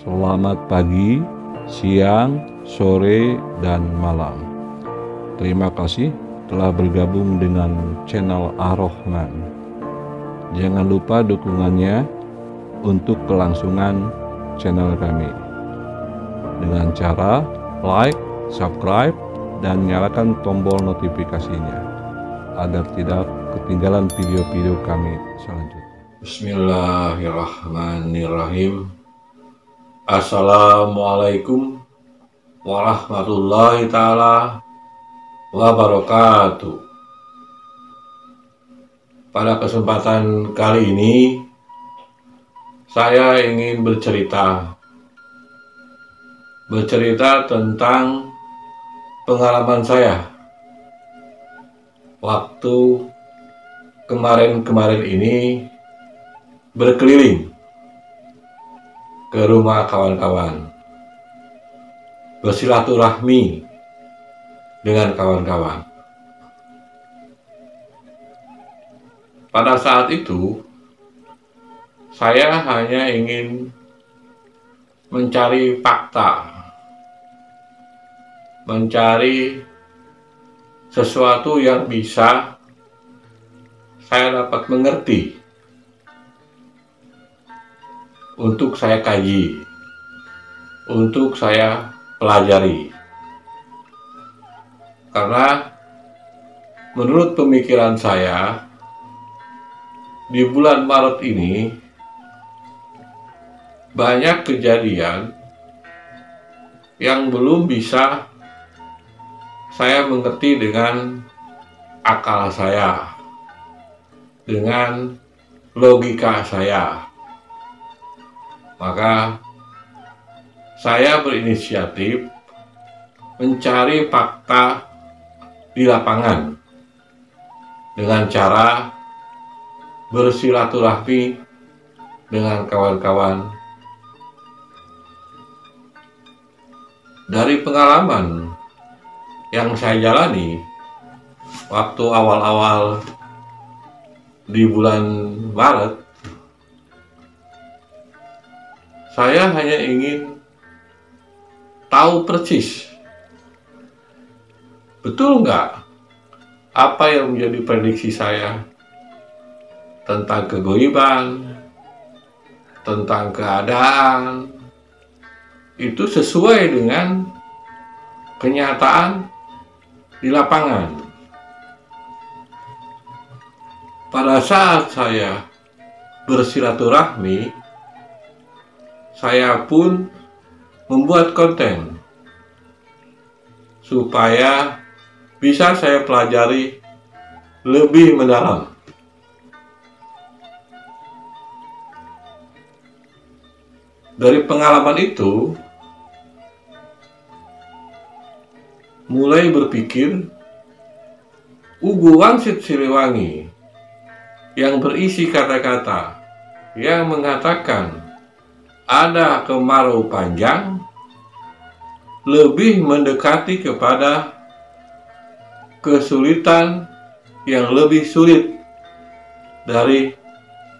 Selamat pagi, siang, sore, dan malam. Terima kasih telah bergabung dengan channel Ar-Rahman. Jangan lupa dukungannya untuk kelangsungan channel kami dengan cara like, subscribe, dan nyalakan tombol notifikasinya agar tidak ketinggalan video-video kami selanjutnya. Bismillahirrahmanirrahim. Assalamualaikum warahmatullahi ta'ala wabarakatuh. Pada kesempatan kali ini saya ingin bercerita tentang pengalaman saya waktu kemarin ini berkeliling ke rumah kawan-kawan, bersilaturahmi dengan kawan-kawan. Pada saat itu, saya hanya ingin mencari fakta, mencari sesuatu yang bisa saya dapat mengerti untuk saya kaji, untuk saya pelajari. Karena menurut pemikiran saya, di bulan Maret ini banyak kejadian yang belum bisa saya mengerti dengan akal saya, dengan logika saya. Maka saya berinisiatif mencari fakta di lapangan dengan cara bersilaturahmi dengan kawan-kawan. Dari pengalaman yang saya jalani waktu awal-awal di bulan Maret, saya hanya ingin tahu persis, betul nggak apa yang menjadi prediksi saya tentang kegaiban, tentang keadaan, itu sesuai dengan kenyataan di lapangan. Pada saat saya bersilaturahmi, saya pun membuat konten supaya bisa saya pelajari lebih mendalam. Dari pengalaman itu, mulai berpikir, Ugu Wangsit Siliwangi yang berisi kata-kata yang mengatakan ada kemarau panjang lebih mendekati kepada kesulitan yang lebih sulit dari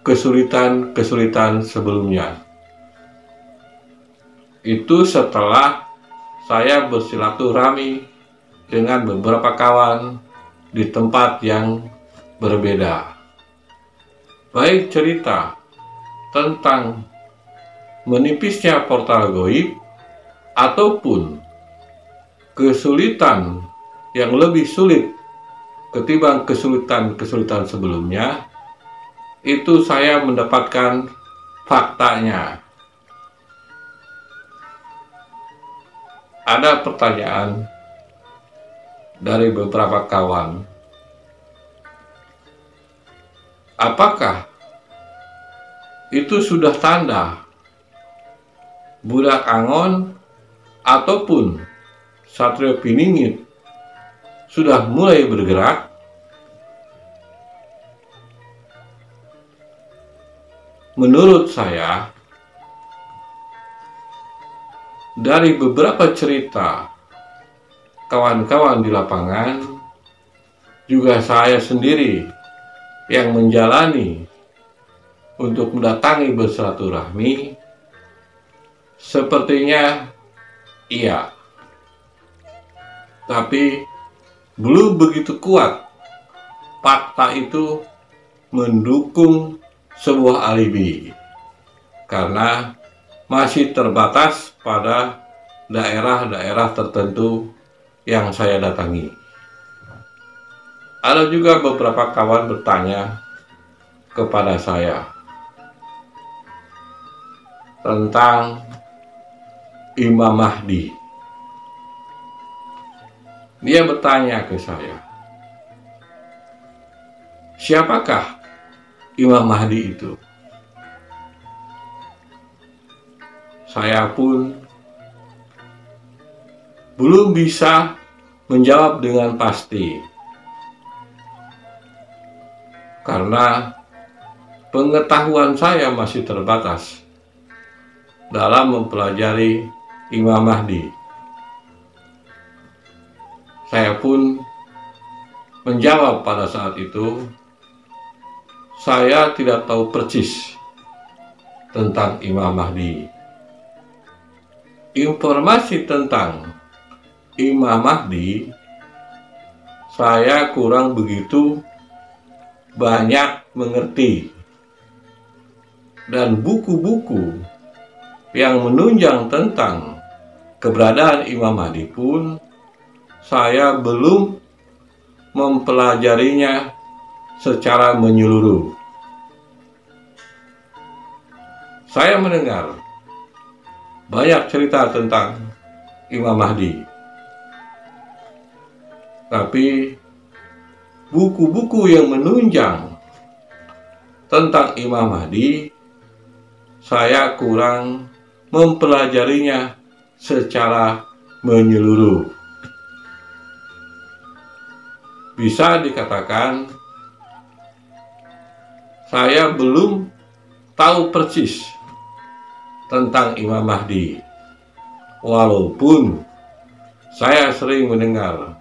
kesulitan-kesulitan sebelumnya. Itu setelah saya bersilaturahmi dengan beberapa kawan di tempat yang berbeda. Baik cerita tentang menipisnya portal gaib ataupun kesulitan yang lebih sulit ketimbang kesulitan-kesulitan sebelumnya, itu saya mendapatkan faktanya. Ada pertanyaan dari beberapa kawan, apakah itu sudah tanda Budak Angon ataupun Satrio Piningit sudah mulai bergerak? Menurut saya, dari beberapa cerita kawan-kawan di lapangan, juga saya sendiri yang menjalani untuk mendatangi bersilaturahmi, Sepertinya iya, tapi belum begitu kuat fakta itu mendukung sebuah alibi, karena masih terbatas pada daerah-daerah tertentu yang saya datangi. Ada juga beberapa kawan bertanya kepada saya tentang Imam Mahdi. Dia bertanya ke saya, siapakah Imam Mahdi itu? Saya pun belum bisa menjawab dengan pasti, karena pengetahuan saya masih terbatas dalam mempelajari Imam Mahdi. Saya pun menjawab pada saat itu, saya tidak tahu persis tentang Imam Mahdi. Informasi tentang Imam Mahdi saya kurang begitu banyak mengerti, dan buku-buku yang menunjang tentang keberadaan Imam Mahdi pun saya belum mempelajarinya secara menyeluruh. Saya mendengar banyak cerita tentang Imam Mahdi, tapi buku-buku yang menunjang tentang Imam Mahdi saya kurang mempelajarinya secara menyeluruh. Bisa dikatakan saya belum tahu persis tentang Imam Mahdi, walaupun saya sering mendengar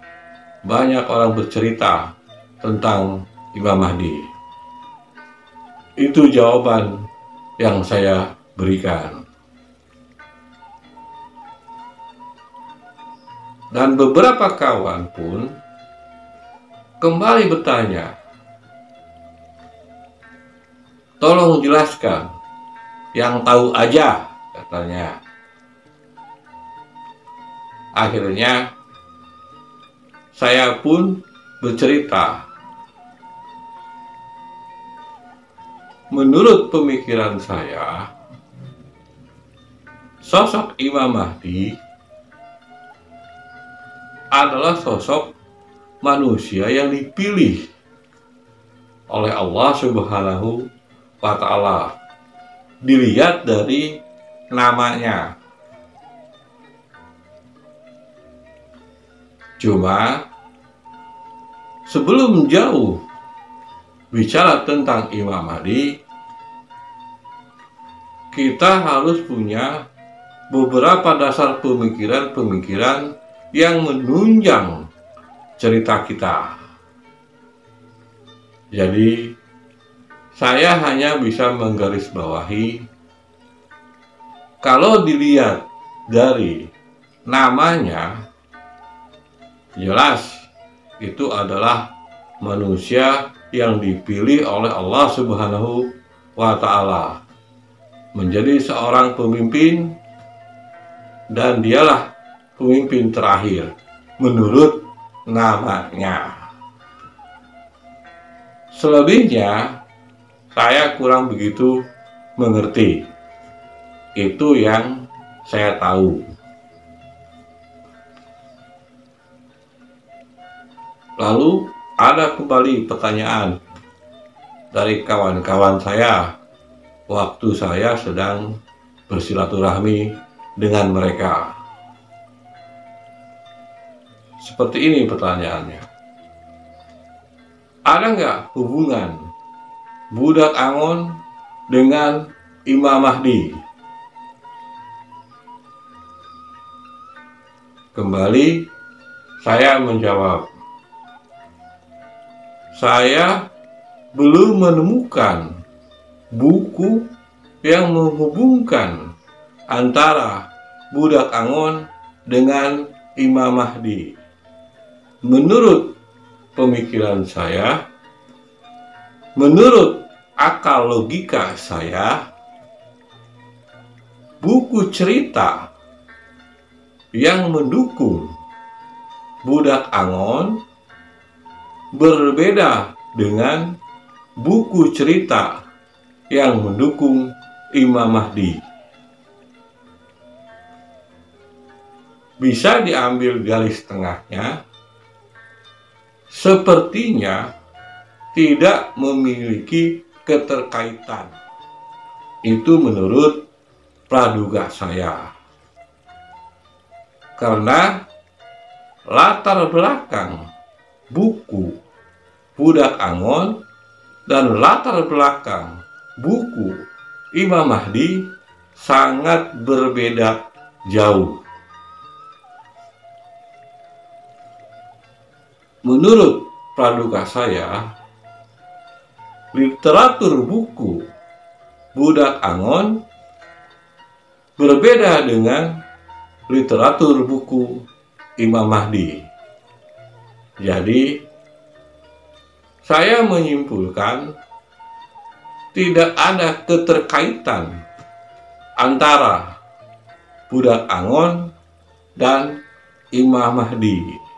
banyak orang bercerita tentang Imam Mahdi. Itu jawaban yang saya berikan. Dan beberapa kawan pun kembali bertanya, tolong jelaskan, yang tahu aja, katanya. Akhirnya saya pun bercerita. Menurut pemikiran saya, sosok Imam Mahdi adalah sosok manusia yang dipilih oleh Allah Subhanahu wa Ta'ala. Dilihat dari namanya. Cuma sebelum jauh bicara tentang Imam Mahdi, kita harus punya beberapa dasar pemikiran-pemikiran yang menunjang cerita kita. Jadi saya hanya bisa menggarisbawahi, kalau dilihat dari namanya, jelas itu adalah manusia yang dipilih oleh Allah Subhanahu wa Ta'ala menjadi seorang pemimpin, dan dialah pemimpin terakhir menurut namanya. Selebihnya saya kurang begitu mengerti. Itu yang saya tahu. Lalu ada kembali pertanyaan dari kawan-kawan saya waktu saya sedang bersilaturahmi dengan mereka. Seperti ini pertanyaannya. Ada nggak hubungan budak Angon dengan Imam Mahdi? Kembali saya menjawab, saya belum menemukan buku yang menghubungkan antara budak Angon dengan Imam Mahdi. Menurut pemikiran saya, menurut akal logika saya, buku cerita yang mendukung budak Angon berbeda dengan buku cerita yang mendukung Imam Mahdi. Bisa diambil garis tengahnya, sepertinya tidak memiliki keterkaitan. Itu menurut praduga saya. Karena latar belakang buku budak Angon dan latar belakang buku Imam Mahdi sangat berbeda jauh. Menurut praduga saya, literatur buku budak Angon berbeda dengan literatur buku Imam Mahdi. Jadi, saya menyimpulkan tidak ada keterkaitan antara budak Angon dan Imam Mahdi.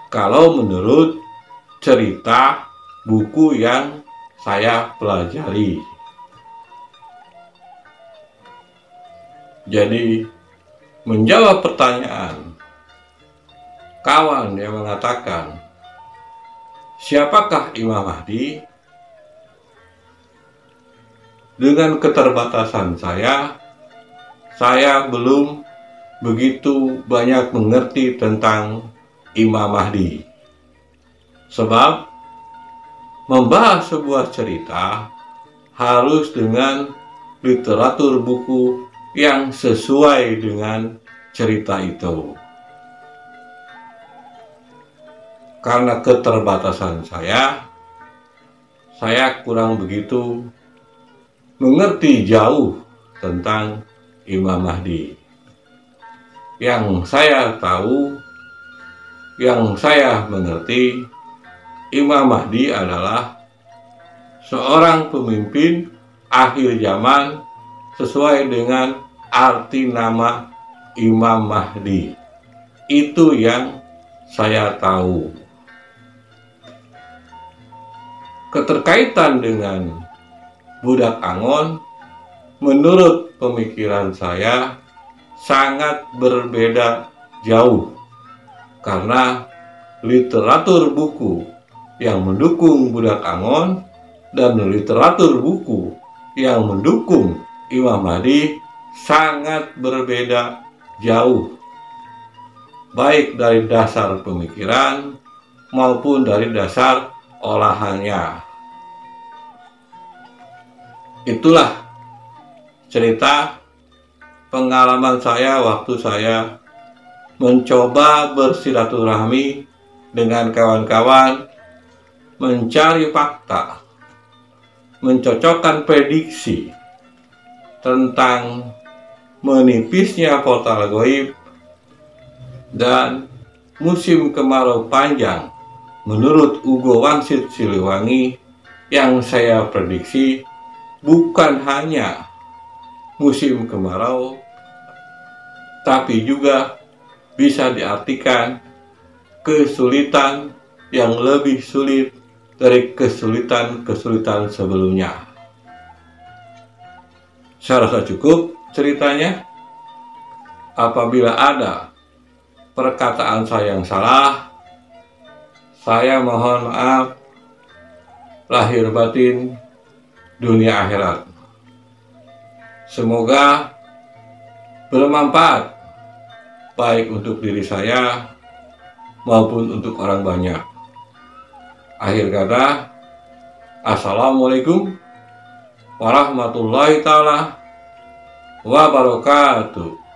Kalau menurut cerita buku yang saya pelajari. Jadi, menjawab pertanyaan kawan yang mengatakan, siapakah Imam Mahdi? Dengan keterbatasan saya belum begitu banyak mengerti tentang Imam Mahdi. Sebab membahas sebuah cerita harus dengan literatur buku yang sesuai dengan cerita itu. Karena keterbatasan saya kurang begitu mengerti jauh tentang Imam Mahdi. Yang saya tahu, yang saya mengerti, Imam Mahdi adalah seorang pemimpin akhir zaman sesuai dengan arti nama Imam Mahdi. Itu yang saya tahu. Keterkaitan dengan budak Angon, menurut pemikiran saya, sangat berbeda jauh. Karena literatur buku yang mendukung budak Angon dan literatur buku yang mendukung Imam Mahdi sangat berbeda jauh, baik dari dasar pemikiran maupun dari dasar olahannya. Itulah cerita pengalaman saya waktu saya mencoba bersilaturahmi dengan kawan-kawan, mencari fakta, mencocokkan prediksi tentang menipisnya portal gaib dan musim kemarau panjang menurut Ugo Wangsit Siliwangi. Yang saya prediksi bukan hanya musim kemarau, tapi juga bisa diartikan kesulitan yang lebih sulit dari kesulitan-kesulitan sebelumnya. Saya rasa cukup ceritanya. Apabila ada perkataan saya yang salah, saya mohon maaf lahir batin dunia akhirat. Semoga bermanfaat baik untuk diri saya maupun untuk orang banyak. Akhir kata, assalamualaikum warahmatullahi taala wabarakatuh.